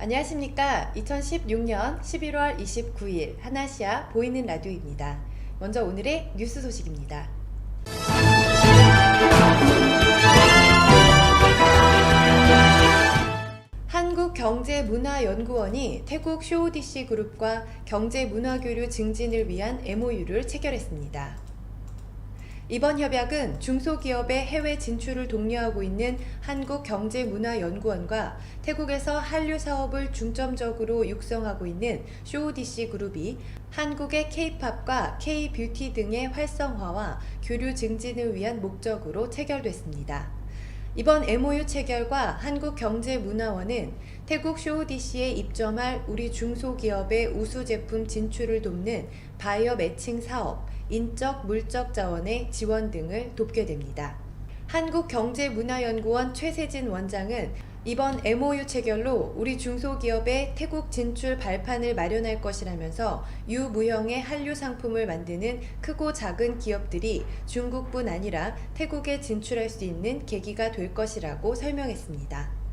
안녕하십니까. 2016년 11월 29일 하나시아 보이는 라디오입니다. 먼저 오늘의 뉴스 소식입니다. 한국경제문화연구원이 태국 쇼오디시 그룹과 경제문화교류 증진을 위한 MOU를 체결했습니다. 이번 협약은 중소기업의 해외 진출을 독려하고 있는 한국경제문화연구원과 태국에서 한류 사업을 중점적으로 육성하고 있는 쇼오디시 그룹이 한국의 K-팝과 K-뷰티 등의 활성화와 교류 증진을 위한 목적으로 체결됐습니다. 이번 MOU 체결과 한국경제문화원은 태국 쇼오디시에 입점할 우리 중소기업의 우수 제품 진출을 돕는 바이어 매칭 사업, 인적, 물적 자원의 지원 등을 돕게 됩니다. 한국경제문화연구원 최세진 원장은 이번 MOU 체결로 우리 중소기업의 태국 진출 발판을 마련할 것이라면서 유무형의 한류 상품을 만드는 크고 작은 기업들이 중국뿐 아니라 태국에 진출할 수 있는 계기가 될 것이라고 설명했습니다.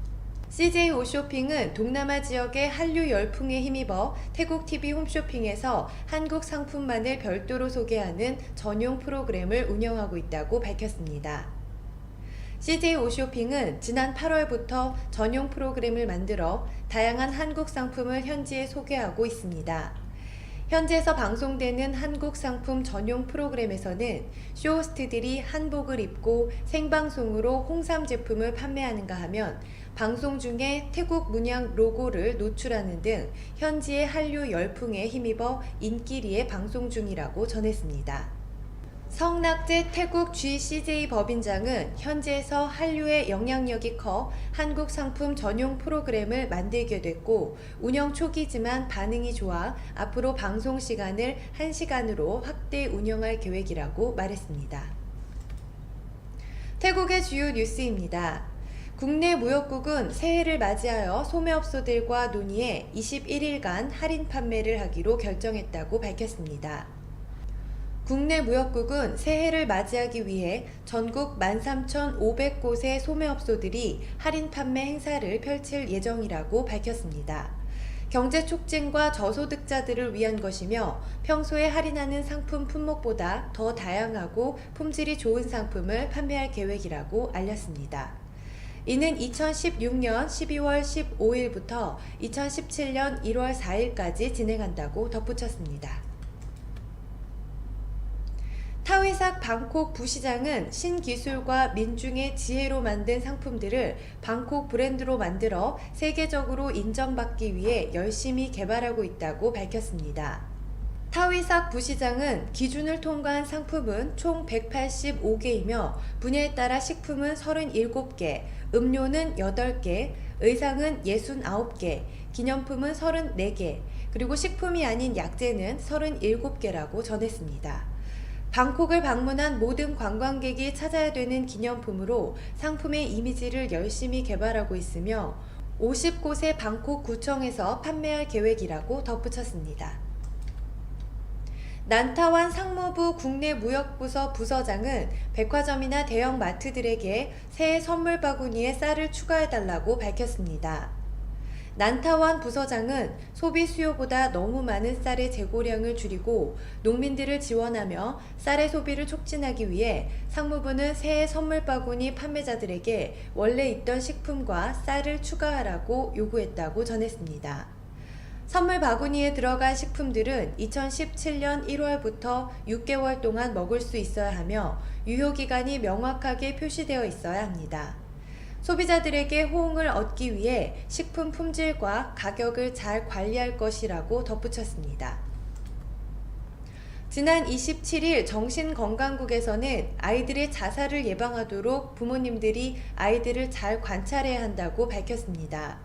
CJ 홈쇼핑은 동남아 지역의 한류 열풍에 힘입어 태국 TV 홈쇼핑에서 한국 상품만을 별도로 소개하는 전용 프로그램을 운영하고 있다고 밝혔습니다. CJ 홈쇼핑은 지난 8월부터 전용 프로그램을 만들어 다양한 한국 상품을 현지에 소개하고 있습니다. 현지에서 방송되는 한국 상품 전용 프로그램에서는 쇼호스트들이 한복을 입고 생방송으로 홍삼 제품을 판매하는가 하면 방송 중에 태국 문양 로고를 노출하는 등 현지의 한류 열풍에 힘입어 인기리에 방송 중이라고 전했습니다. 성낙재 태국 GCJ 법인장은 현지에서 한류의 영향력이 커 한국 상품 전용 프로그램을 만들게 됐고 운영 초기지만 반응이 좋아 앞으로 방송 시간을 1시간으로 확대 운영할 계획이라고 말했습니다. 태국의 주요 뉴스입니다. 국내 무역국은 새해를 맞이하여 소매업소들과 논의해 21일간 할인 판매를 하기로 결정했다고 밝혔습니다. 국내 무역국은 새해를 맞이하기 위해 전국 13,500곳의 소매업소들이 할인 판매 행사를 펼칠 예정이라고 밝혔습니다. 경제 촉진과 저소득자들을 위한 것이며 평소에 할인하는 상품 품목보다 더 다양하고 품질이 좋은 상품을 판매할 계획이라고 알렸습니다. 이는 2016년 12월 15일부터 2017년 1월 4일까지 진행한다고 덧붙였습니다. 타위삭 방콕 부시장은 신기술과 민중의 지혜로 만든 상품들을 방콕 브랜드로 만들어 세계적으로 인정받기 위해 열심히 개발하고 있다고 밝혔습니다. 타위삭 부시장은 기준을 통과한 상품은 총 185개이며 분야에 따라 식품은 37개, 음료는 8개, 의상은 69개, 기념품은 34개, 그리고 식품이 아닌 약재는 37개라고 전했습니다. 방콕을 방문한 모든 관광객이 찾아야 되는 기념품으로 상품의 이미지를 열심히 개발하고 있으며 50곳의 방콕 구청에서 판매할 계획이라고 덧붙였습니다. 난타완 상무부 국내무역부서 부서장은 백화점이나 대형 마트들에게 새해 선물 바구니에 쌀을 추가해달라고 밝혔습니다. 난타완 부서장은 소비 수요보다 너무 많은 쌀의 재고량을 줄이고 농민들을 지원하며 쌀의 소비를 촉진하기 위해 상무부는 새해 선물 바구니 판매자들에게 원래 있던 식품과 쌀을 추가하라고 요구했다고 전했습니다. 선물 바구니에 들어간 식품들은 2017년 1월부터 6개월 동안 먹을 수 있어야 하며 유효기간이 명확하게 표시되어 있어야 합니다. 소비자들에게 호응을 얻기 위해 식품 품질과 가격을 잘 관리할 것이라고 덧붙였습니다. 지난 27일 정신건강국에서는 아이들의 자살을 예방하도록 부모님들이 아이들을 잘 관찰해야 한다고 밝혔습니다.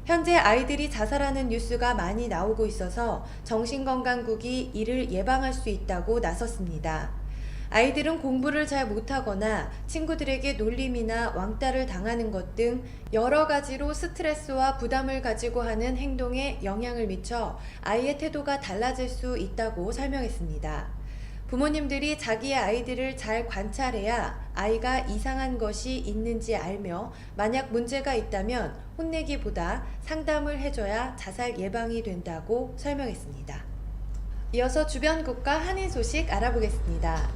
현재 아이들이 자살하는 뉴스가 많이 나오고 있어서 정신건강국이 이를 예방할 수 있다고 나섰습니다. 아이들은 공부를 잘 못하거나 친구들에게 놀림이나 왕따를 당하는 것 등 여러 가지로 스트레스와 부담을 가지고 하는 행동에 영향을 미쳐 아이의 태도가 달라질 수 있다고 설명했습니다. 부모님들이 자기의 아이들을 잘 관찰해야 아이가 이상한 것이 있는지 알며 만약 문제가 있다면 혼내기보다 상담을 해줘야 자살 예방이 된다고 설명했습니다. 이어서 주변 국가 한일 소식 알아보겠습니다.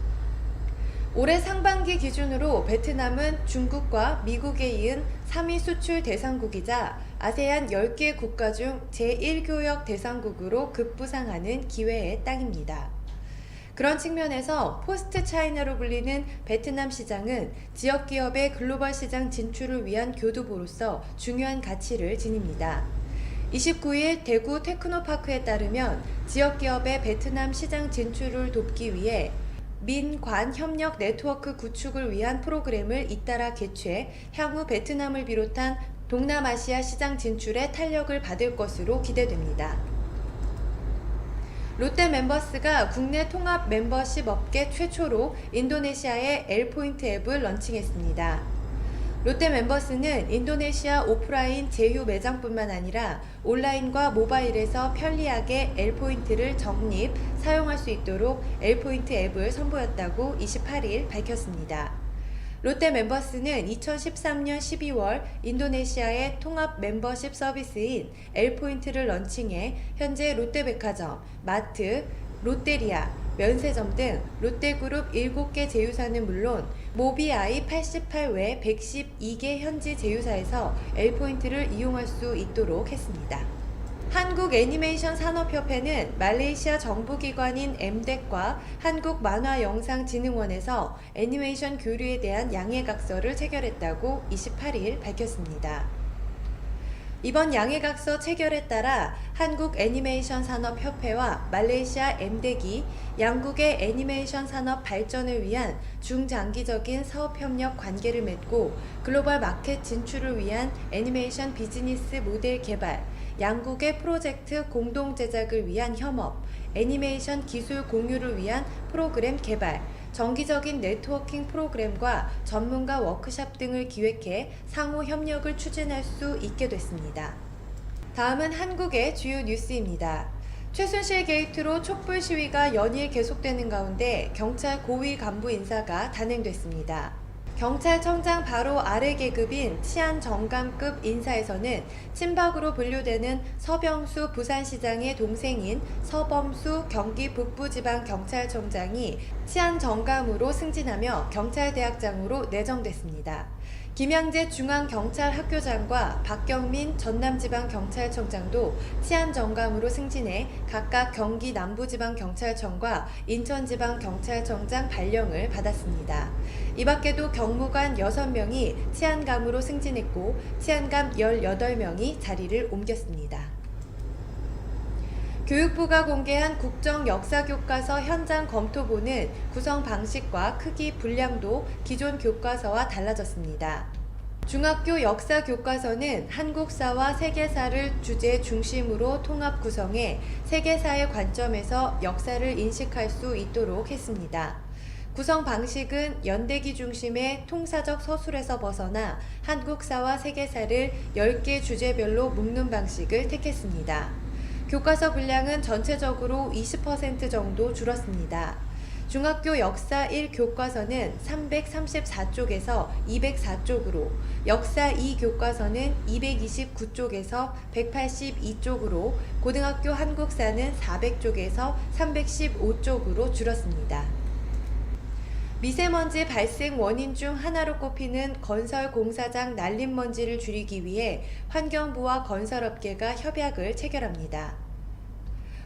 올해 상반기 기준으로 베트남은 중국과 미국에 이은 3위 수출 대상국이자 아세안 10개 국가 중 제1교역 대상국으로 급부상하는 기회의 땅입니다. 그런 측면에서 포스트 차이나로 불리는 베트남 시장은 지역 기업의 글로벌 시장 진출을 위한 교두보로서 중요한 가치를 지닙니다. 29일 대구 테크노파크에 따르면 지역 기업의 베트남 시장 진출을 돕기 위해 민관 협력 네트워크 구축을 위한 프로그램을 잇따라 개최, 향후 베트남을 비롯한 동남아시아 시장 진출에 탄력을 받을 것으로 기대됩니다. 롯데 멤버스가 국내 통합 멤버십 업계 최초로 인도네시아의 L포인트 앱을 런칭했습니다. 롯데 멤버스는 인도네시아 오프라인 제휴 매장뿐만 아니라 온라인과 모바일에서 편리하게 L포인트를 적립, 사용할 수 있도록 L포인트 앱을 선보였다고 28일 밝혔습니다. 롯데 멤버스는 2013년 12월 인도네시아의 통합 멤버십 서비스인 L포인트를 런칭해 현재 롯데백화점, 마트, 롯데리아, 면세점 등 롯데그룹 7개 제휴사는 물론 모비아이 88 외 112개 현지 제휴사에서 L포인트를 이용할 수 있도록 했습니다. 한국애니메이션산업협회는 말레이시아 정부기관인 MDEC과 한국만화영상진흥원에서 애니메이션 교류에 대한 양해각서를 체결했다고 28일 밝혔습니다. 이번 양해각서 체결에 따라 한국애니메이션산업협회와 말레이시아 MDEC이 양국의 애니메이션 산업 발전을 위한 중장기적인 사업협력 관계를 맺고 글로벌 마켓 진출을 위한 애니메이션 비즈니스 모델 개발, 양국의 프로젝트 공동 제작을 위한 협업, 애니메이션 기술 공유를 위한 프로그램 개발, 정기적인 네트워킹 프로그램과 전문가 워크숍 등을 기획해 상호 협력을 추진할 수 있게 됐습니다. 다음은 한국의 주요 뉴스입니다. 최순실 게이트로 촛불 시위가 연일 계속되는 가운데 경찰 고위 간부 인사가 단행됐습니다. 경찰청장 바로 아래 계급인 치안정감급 인사에서는 친박으로 분류되는 서병수 부산시장의 동생인 서범수 경기 북부지방경찰청장이 치안정감으로 승진하며 경찰대학장으로 내정됐습니다. 김양재 중앙경찰학교장과 박경민 전남지방경찰청장도 치안정감으로 승진해 각각 경기 남부지방경찰청과 인천지방경찰청장 발령을 받았습니다. 이 밖에도 경무관 6명이 치안감으로 승진했고 치안감 18명이 자리를 옮겼습니다. 교육부가 공개한 국정역사교과서 현장 검토본은 구성 방식과 크기, 분량도 기존 교과서와 달라졌습니다. 중학교 역사교과서는 한국사와 세계사를 주제 중심으로 통합 구성해 세계사의 관점에서 역사를 인식할 수 있도록 했습니다. 구성 방식은 연대기 중심의 통사적 서술에서 벗어나 한국사와 세계사를 10개 주제별로 묶는 방식을 택했습니다. 교과서 분량은 전체적으로 20% 정도 줄었습니다. 중학교 역사 1 교과서는 334쪽에서 204쪽으로, 역사 2 교과서는 229쪽에서 182쪽으로, 고등학교 한국사는 400쪽에서 315쪽으로 줄었습니다. 미세먼지 발생 원인 중 하나로 꼽히는 건설 공사장 날림먼지를 줄이기 위해 환경부와 건설업계가 협약을 체결합니다.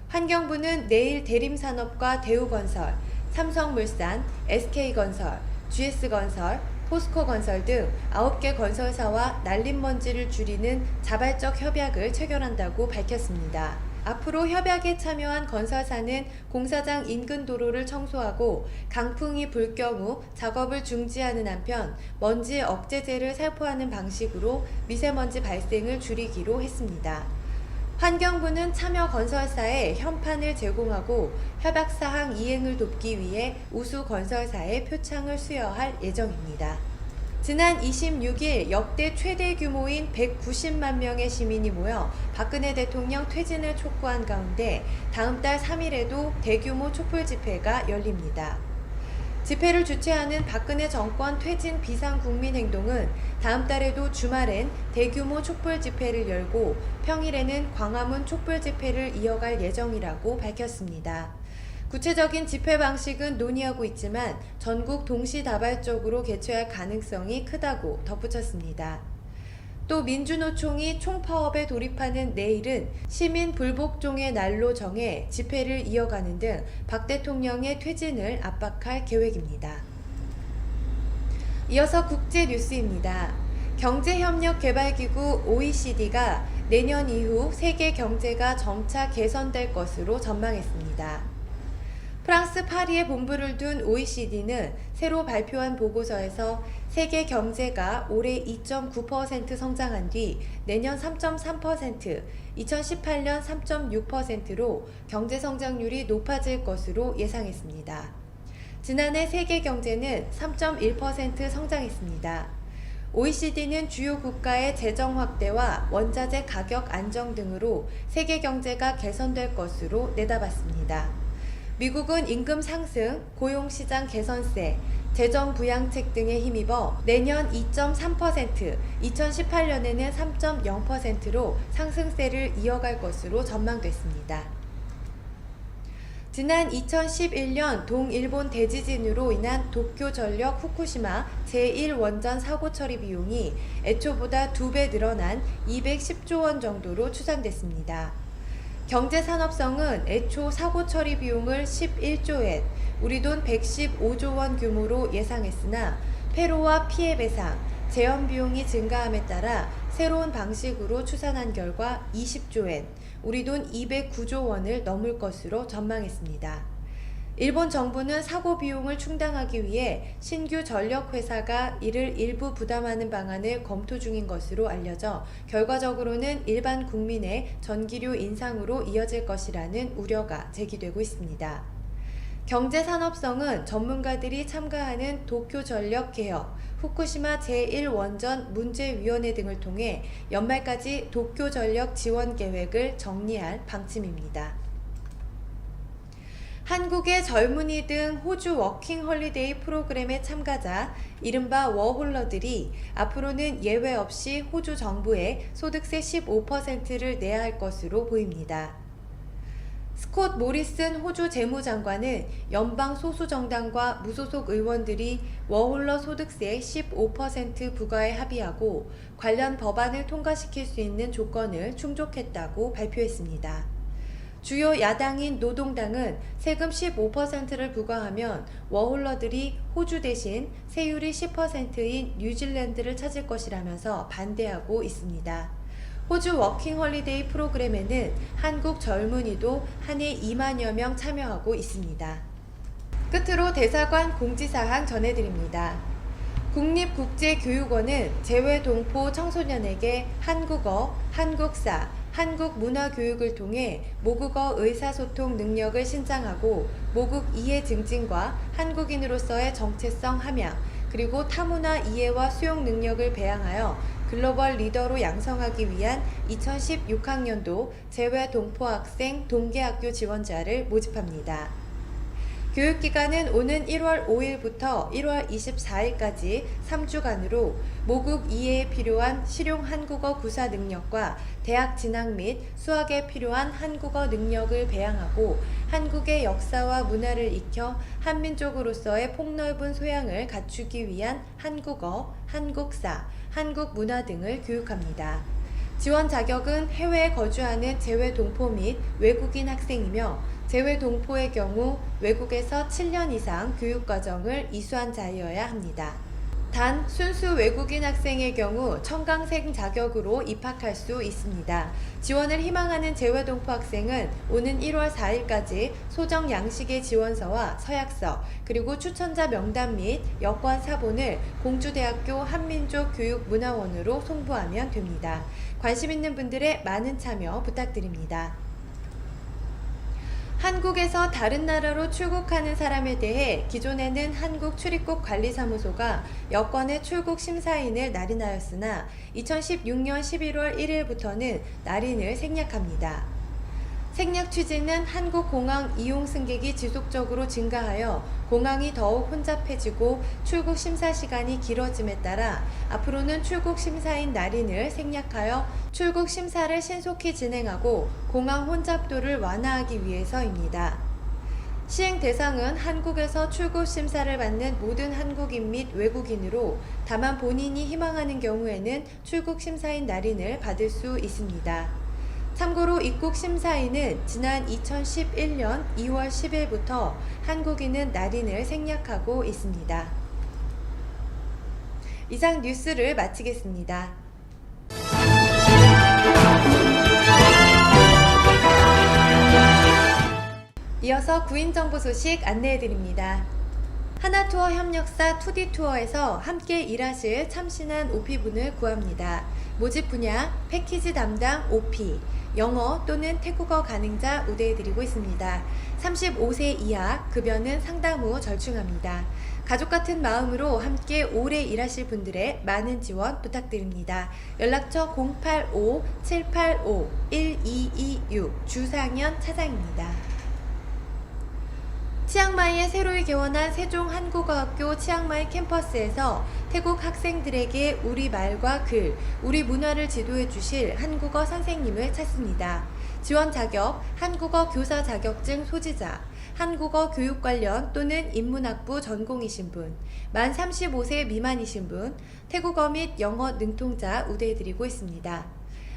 환경부는 내일 대림산업과 대우건설, 삼성물산, SK건설, GS건설, 포스코건설 등 9개 건설사와 날림먼지를 줄이는 자발적 협약을 체결한다고 밝혔습니다. 앞으로 협약에 참여한 건설사는 공사장 인근 도로를 청소하고 강풍이 불 경우 작업을 중지하는 한편 먼지 억제제를 살포하는 방식으로 미세먼지 발생을 줄이기로 했습니다. 환경부는 참여 건설사에 현판을 제공하고 협약사항 이행을 돕기 위해 우수 건설사의 표창을 수여할 예정입니다. 지난 26일 역대 최대 규모인 190만 명의 시민이 모여 박근혜 대통령 퇴진을 촉구한 가운데 다음 달 3일에도 대규모 촛불 집회가 열립니다. 집회를 주최하는 박근혜 정권 퇴진 비상국민행동은 다음 달에도 주말엔 대규모 촛불 집회를 열고 평일에는 광화문 촛불 집회를 이어갈 예정이라고 밝혔습니다. 구체적인 집회 방식은 논의하고 있지만 전국 동시다발적으로 개최할 가능성이 크다고 덧붙였습니다. 또 민주노총이 총파업에 돌입하는 내일은 시민 불복종의 날로 정해 집회를 이어가는 등 박 대통령의 퇴진을 압박할 계획입니다. 이어서 국제 뉴스입니다. 경제협력개발기구 OECD가 내년 이후 세계 경제가 점차 개선될 것으로 전망했습니다. 프랑스 파리에 본부를 둔 OECD는 새로 발표한 보고서에서 세계 경제가 올해 2.9% 성장한 뒤 내년 3.3%, 2018년 3.6%로 경제 성장률이 높아질 것으로 예상했습니다. 지난해 세계 경제는 3.1% 성장했습니다. OECD는 주요 국가의 재정 확대와 원자재 가격 안정 등으로 세계 경제가 개선될 것으로 내다봤습니다. 미국은 임금 상승, 고용시장 개선세, 재정 부양책 등에 힘입어 내년 2.3%, 2018년에는 3.0%로 상승세를 이어갈 것으로 전망됐습니다. 지난 2011년 동일본 대지진으로 인한 도쿄전력 후쿠시마 제1원전 사고 처리 비용이 애초보다 2배 늘어난 210조 원 정도로 추산됐습니다. 경제산업성은 애초 사고 처리 비용을 11조엔, 우리 돈 115조 원 규모로 예상했으나 폐로와 피해 배상, 재원 비용이 증가함에 따라 새로운 방식으로 추산한 결과 20조엔, 우리 돈 209조 원을 넘을 것으로 전망했습니다. 일본 정부는 사고 비용을 충당하기 위해 신규 전력회사가 이를 일부 부담하는 방안을 검토 중인 것으로 알려져 결과적으로는 일반 국민의 전기료 인상으로 이어질 것이라는 우려가 제기되고 있습니다. 경제산업성은 전문가들이 참가하는 도쿄전력 개혁, 후쿠시마 제1원전 문제위원회 등을 통해 연말까지 도쿄전력 지원 계획을 정리할 방침입니다. 한국의 젊은이 등 호주 워킹 홀리데이 프로그램의 참가자, 이른바 워홀러들이 앞으로는 예외 없이 호주 정부에 소득세 15%를 내야 할 것으로 보입니다. 스콧 모리슨 호주 재무장관은 연방 소수정당과 무소속 의원들이 워홀러 소득세 15% 부과에 합의하고 관련 법안을 통과시킬 수 있는 조건을 충족했다고 발표했습니다. 주요 야당인 노동당은 세금 15%를 부과하면 워홀러들이 호주 대신 세율이 10%인 뉴질랜드를 찾을 것이라면서 반대하고 있습니다. 호주 워킹 홀리데이 프로그램에는 한국 젊은이도 한 해 2만여 명 참여하고 있습니다. 끝으로 대사관 공지사항 전해드립니다. 국립국제교육원은 재외동포 청소년에게 한국어, 한국사, 한국문화교육을 통해 모국어 의사소통 능력을 신장하고 모국 이해 증진과 한국인으로서의 정체성 함양, 그리고 타문화 이해와 수용 능력을 배양하여 글로벌 리더로 양성하기 위한 2016학년도 재외동포학생 동계학교 지원자를 모집합니다. 교육기간은 오는 1월 5일부터 1월 24일까지 3주간으로 모국 이해에 필요한 실용 한국어 구사 능력과 대학 진학 및 수학에 필요한 한국어 능력을 배양하고 한국의 역사와 문화를 익혀 한민족으로서의 폭넓은 소양을 갖추기 위한 한국어, 한국사, 한국문화 등을 교육합니다. 지원 자격은 해외에 거주하는 재외동포 및 외국인 학생이며 재외동포의 경우 외국에서 7년 이상 교육과정을 이수한 자여야 합니다. 단 순수 외국인 학생의 경우 청강생 자격으로 입학할 수 있습니다. 지원을 희망하는 재외동포 학생은 오는 1월 4일까지 소정 양식의 지원서와 서약서, 그리고 추천자 명단 및 여권 사본을 공주대학교 한민족교육문화원으로 송부하면 됩니다. 관심 있는 분들의 많은 참여 부탁드립니다. 한국에서 다른 나라로 출국하는 사람에 대해 기존에는 한국 출입국 관리사무소가 여권의 출국 심사인을 날인하였으나 2016년 11월 1일부터는 날인을 생략합니다. 생략 취지는 한국 공항 이용 승객이 지속적으로 증가하여 공항이 더욱 혼잡해지고 출국 심사 시간이 길어짐에 따라 앞으로는 출국 심사인 날인을 생략하여 출국 심사를 신속히 진행하고 공항 혼잡도를 완화하기 위해서입니다. 시행 대상은 한국에서 출국 심사를 받는 모든 한국인 및 외국인으로 다만 본인이 희망하는 경우에는 출국 심사인 날인을 받을 수 있습니다. 참고로 입국 심사인은 지난 2011년 2월 10일부터 한국인은 날인을 생략하고 있습니다. 이상 뉴스를 마치겠습니다. 이어서 구인정보 소식 안내해드립니다. 하나투어 협력사 투디투어에서 함께 일하실 참신한 OP분을 구합니다. 모집 분야, 패키지 담당 OP, 영어 또는 태국어 가능자 우대해드리고 있습니다. 35세 이하, 급여는 상담 후 절충합니다. 가족 같은 마음으로 함께 오래 일하실 분들의 많은 지원 부탁드립니다. 연락처 085-785-1226 주상현 차장입니다. 치앙마이에 새로이 개원한 세종한국어학교 치앙마이 캠퍼스에서 태국 학생들에게 우리말과 글, 우리 문화를 지도해 주실 한국어 선생님을 찾습니다. 지원 자격, 한국어 교사 자격증 소지자, 한국어 교육 관련 또는 인문학부 전공이신 분, 만 35세 미만이신 분, 태국어 및 영어 능통자 우대해드리고 있습니다.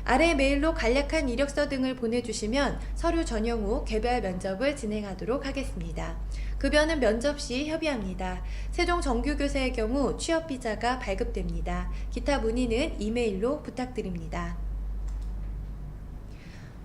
아래 메일로 간략한 이력서 등을 보내주시면 서류 전형 후 개별 면접을 진행하도록 하겠습니다. 급여는 면접 시 협의합니다. 세종 정규교사의 경우 취업비자가 발급됩니다. 기타 문의는 이메일로 부탁드립니다.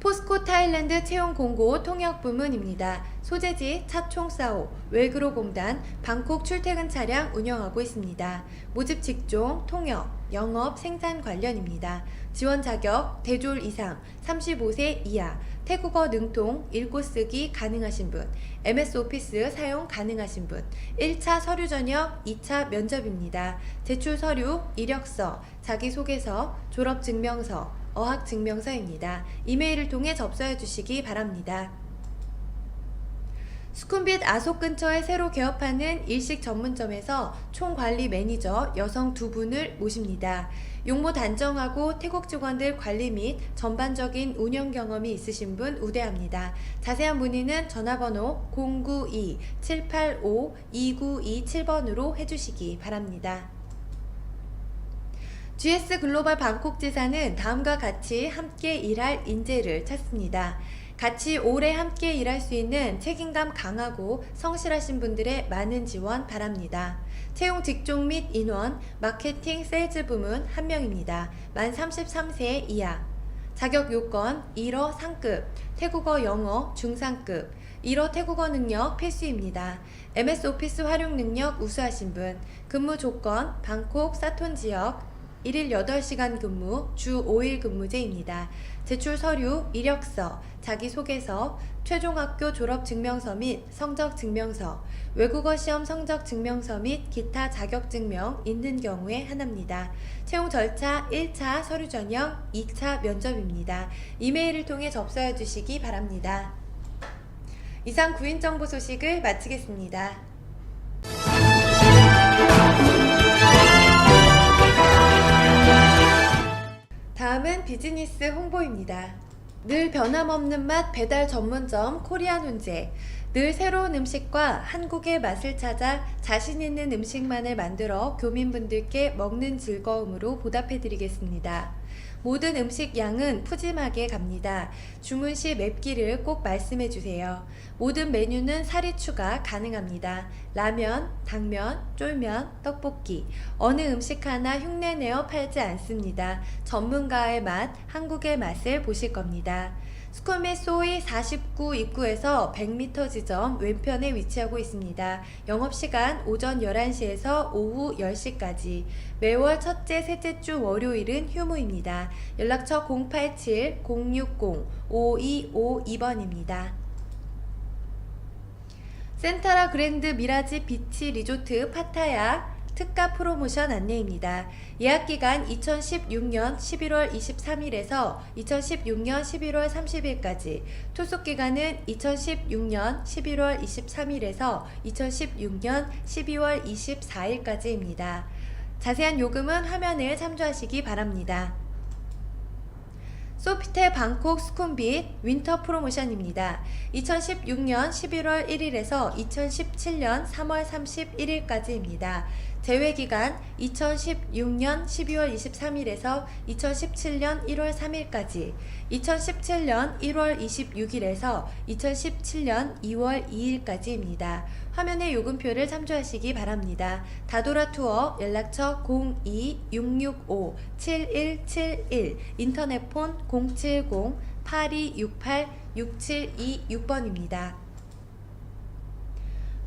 포스코 타일랜드 채용 공고 통역 부문입니다. 소재지 차총사오, 웰그로공단, 방콕 출퇴근 차량 운영하고 있습니다. 모집 직종, 통역, 영업, 생산 관련입니다. 지원 자격, 대졸 이상, 35세 이하, 태국어 능통, 읽고 쓰기 가능하신 분, MS 오피스 사용 가능하신 분, 1차 서류 전형, 2차 면접입니다. 제출 서류, 이력서, 자기소개서, 졸업증명서, 어학증명서입니다. 이메일을 통해 접수해 주시기 바랍니다. 수쿰빗 아속 근처에 새로 개업하는 일식 전문점에서 총관리 매니저 여성 2분을 모십니다. 용모 단정하고 태국 직원들 관리 및 전반적인 운영 경험이 있으신 분 우대합니다. 자세한 문의는 전화번호 092-785-2927번으로 해주시기 바랍니다. GS 글로벌 방콕 지사는 다음과 같이 함께 일할 인재를 찾습니다. 같이 오래 함께 일할 수 있는 책임감 강하고 성실하신 분들의 많은 지원 바랍니다. 채용 직종 및 인원, 마케팅, 세일즈 부문 1명입니다. 만 33세 이하. 자격 요건 1어 상급, 태국어 영어 중상급, 1어 태국어 능력 필수입니다. MS 오피스 활용 능력 우수하신 분, 근무 조건 방콕 사톤 지역 1일 8시간 근무, 주 5일 근무제입니다. 제출 서류, 이력서, 자기소개서, 최종학교 졸업증명서 및 성적증명서, 외국어 시험 성적증명서 및 기타 자격증명 있는 경우에 하나입니다. 채용 절차 1차 서류 전형, 2차 면접입니다. 이메일을 통해 접수해 주시기 바랍니다. 이상 구인정보 소식을 마치겠습니다. 다음은 비즈니스 홍보입니다. 늘 변함없는 맛 배달 전문점 코리안 훈제. 늘 새로운 음식과 한국의 맛을 찾아 자신 있는 음식만을 만들어 교민분들께 먹는 즐거움으로 보답해드리겠습니다. 모든 음식 양은 푸짐하게 갑니다. 주문 시 맵기를 꼭 말씀해주세요. 모든 메뉴는 사리 추가 가능합니다. 라면, 당면, 쫄면, 떡볶이 어느 음식 하나 흉내내어 팔지 않습니다. 전문가의 맛, 한국의 맛을 보실 겁니다. 수쿰빗 소이 49 입구에서 100m 지점 왼편에 위치하고 있습니다. 영업시간 오전 11시에서 오후 10시까지. 매월 첫째, 셋째 주 월요일은 휴무입니다. 연락처 087-060-5252번입니다. 센타라 그랜드 미라지 비치 리조트 파타야 특가 프로모션 안내입니다. 예약기간 2016년 11월 23일에서 2016년 11월 30일까지, 투숙기간은 2016년 11월 23일에서 2016년 12월 24일까지입니다. 자세한 요금은 화면을 참조하시기 바랍니다. 소피텔 방콕 스쿰빗 윈터 프로모션입니다. 2016년 11월 1일에서 2017년 3월 31일까지입니다. 제외기간 2016년 12월 23일에서 2017년 1월 3일까지, 2017년 1월 26일에서 2017년 2월 2일까지입니다. 화면의 요금표를 참조하시기 바랍니다. 다도라 투어 연락처 02-665-7171, 인터넷폰 070-8268-6726번입니다.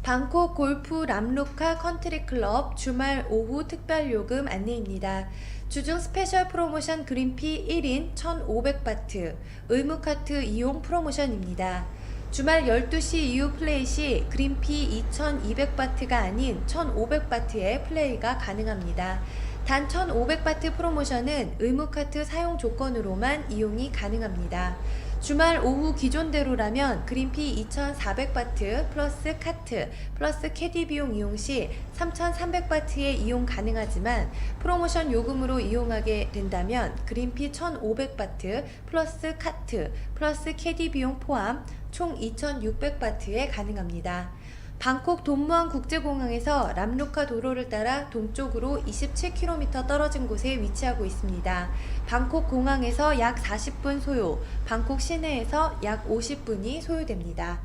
방콕 골프 람루카 컨트리클럽 주말 오후 특별요금 안내입니다. 주중 스페셜 프로모션 그린피 1인 1,500바트, 의무카트 이용 프로모션입니다. 주말 12시 이후 플레이 시 그린피 2,200바트가 아닌 1,500바트의 플레이가 가능합니다. 단 1,500바트 프로모션은 의무카트 사용 조건으로만 이용이 가능합니다. 주말 오후 기존대로라면 그린피 2,400바트 플러스 카트 플러스 캐디 비용 이용 시 3,300바트의 이용 가능하지만, 프로모션 요금으로 이용하게 된다면 그린피 1,500바트 플러스 카트 플러스 캐디 비용 포함 총 2,600바트에 가능합니다. 방콕 돈무안 국제공항에서 람루카 도로를 따라 동쪽으로 27km 떨어진 곳에 위치하고 있습니다. 방콕 공항에서 약 40분 소요, 방콕 시내에서 약 50분이 소요됩니다.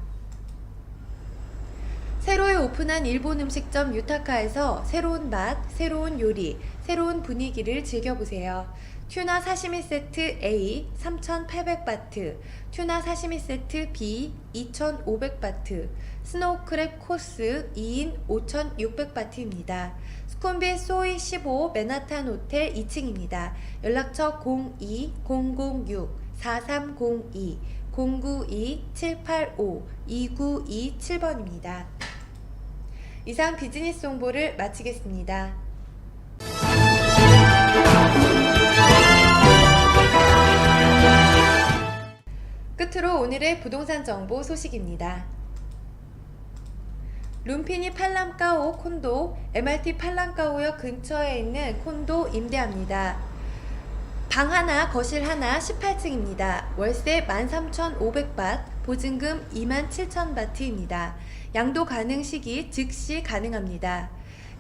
새로이 오픈한 일본 음식점 유타카에서 새로운 맛, 새로운 요리, 새로운 분위기를 즐겨보세요. 튜나 사시미 세트 A 3,800바트, 튜나 사시미 세트 B 2,500바트, 스노우크랩 코스 2인 5,600바트입니다. 스쿰빗 소이 15 맨하탄 호텔 2층입니다. 연락처 02-006-4302, 092-785-2927번입니다. 이상 비즈니스 정보를 마치겠습니다. 끝으로 오늘의 부동산 정보 소식입니다. 룸피니 팔람까오 콘도, MRT 팔람까오역 근처에 있는 콘도 임대합니다. 방 하나, 거실 하나, 18층입니다. 월세 13,500밭, 보증금 27,000바트입니다. 양도 가능 시기 즉시 가능합니다.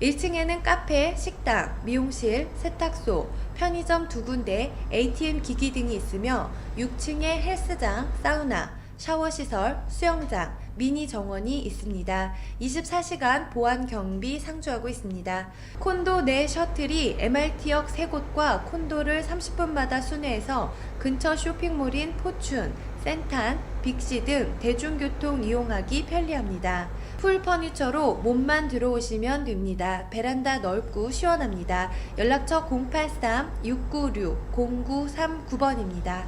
1층에는 카페, 식당, 미용실, 세탁소, 편의점 2군데, ATM 기기 등이 있으며 6층에 헬스장, 사우나, 샤워시설, 수영장, 미니 정원이 있습니다. 24시간 보안 경비 상주하고 있습니다. 콘도 내 셔틀이 MRT역 3곳과 콘도를 30분마다 순회해서 근처 쇼핑몰인 포춘, 센탄, 빅시 등 대중교통 이용하기 편리합니다. 풀 퍼니처로 몸만 들어오시면 됩니다. 베란다 넓고 시원합니다. 연락처 083-696-0939번입니다.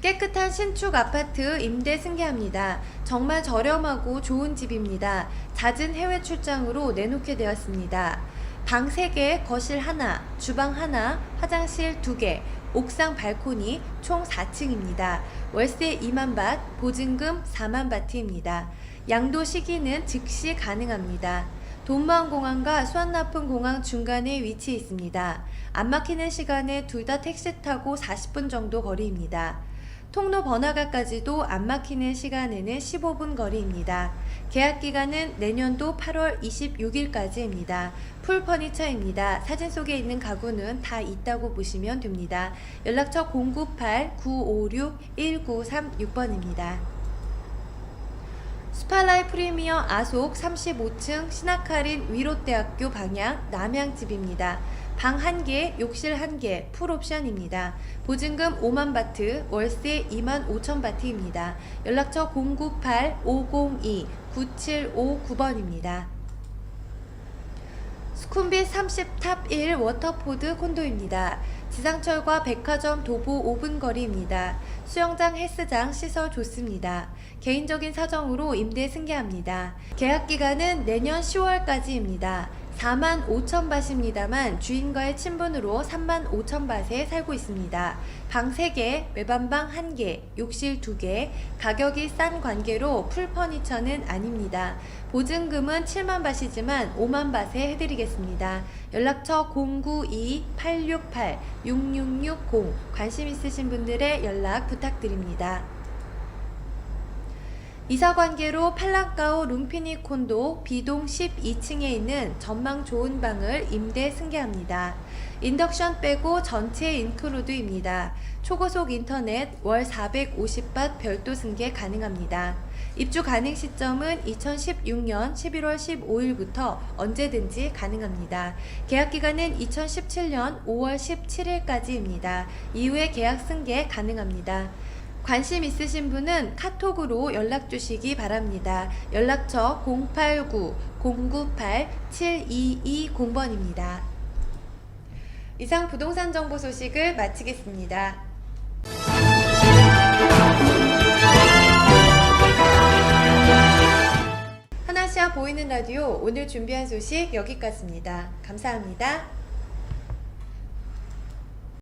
깨끗한 신축 아파트 임대 승계합니다. 정말 저렴하고 좋은 집입니다. 잦은 해외 출장으로 내놓게 되었습니다. 방 3개, 거실 하나, 주방 하나, 화장실 2개, 옥상 발코니 총 4층입니다. 월세 2만바트, 보증금 4만바트입니다. 양도 시기는 즉시 가능합니다. 돈무안공항과 수완나푼공항 중간에 위치해 있습니다. 안 막히는 시간에 둘 다 택시 타고 40분 정도 거리입니다. 통로 번화가까지도 안 막히는 시간에는 15분 거리입니다. 계약기간은 내년도 8월 26일까지입니다. 풀 퍼니처입니다. 사진 속에 있는 가구는 다 있다고 보시면 됩니다. 연락처 098-956-1936번입니다. 스팔라이 프리미어 아속 35층 신학할인 위롯대학교 방향 남양집입니다. 방 1개, 욕실 1개, 풀옵션입니다. 보증금 5만바트, 월세 25,000바트입니다. 연락처 098-502-9759번입니다. 수쿰빗 30탑 1 워터포드 콘도입니다. 지상철과 백화점 도보 5분 거리입니다. 수영장, 헬스장, 시설 좋습니다. 개인적인 사정으로 임대 승계합니다. 계약 기간은 내년 10월까지입니다. 45,000밭입니다만 주인과의 친분으로 35,000밭에 살고 있습니다. 방 3개, 외반방 1개, 욕실 2개, 가격이 싼 관계로 풀 퍼니처는 아닙니다. 보증금은 7만 밭이지만 5만 밭에 해드리겠습니다. 연락처 092-868-6660 관심 있으신 분들의 연락 부탁드립니다. 이사관계로 팔랑가오 룸피니 콘도 B동 12층에 있는 전망 좋은 방을 임대 승계합니다. 인덕션 빼고 전체 인클루드입니다. 초고속 인터넷 월 450밭 별도 승계 가능합니다. 입주 가능 시점은 2016년 11월 15일부터 언제든지 가능합니다. 계약 기간은 2017년 5월 17일까지입니다. 이후에 계약 승계 가능합니다. 관심 있으신 분은 카톡으로 연락 주시기 바랍니다. 연락처 089-098-7220번입니다. 이상 부동산 정보 소식을 마치겠습니다. 하나시아 보이는 라디오 오늘 준비한 소식 여기까지입니다. 감사합니다.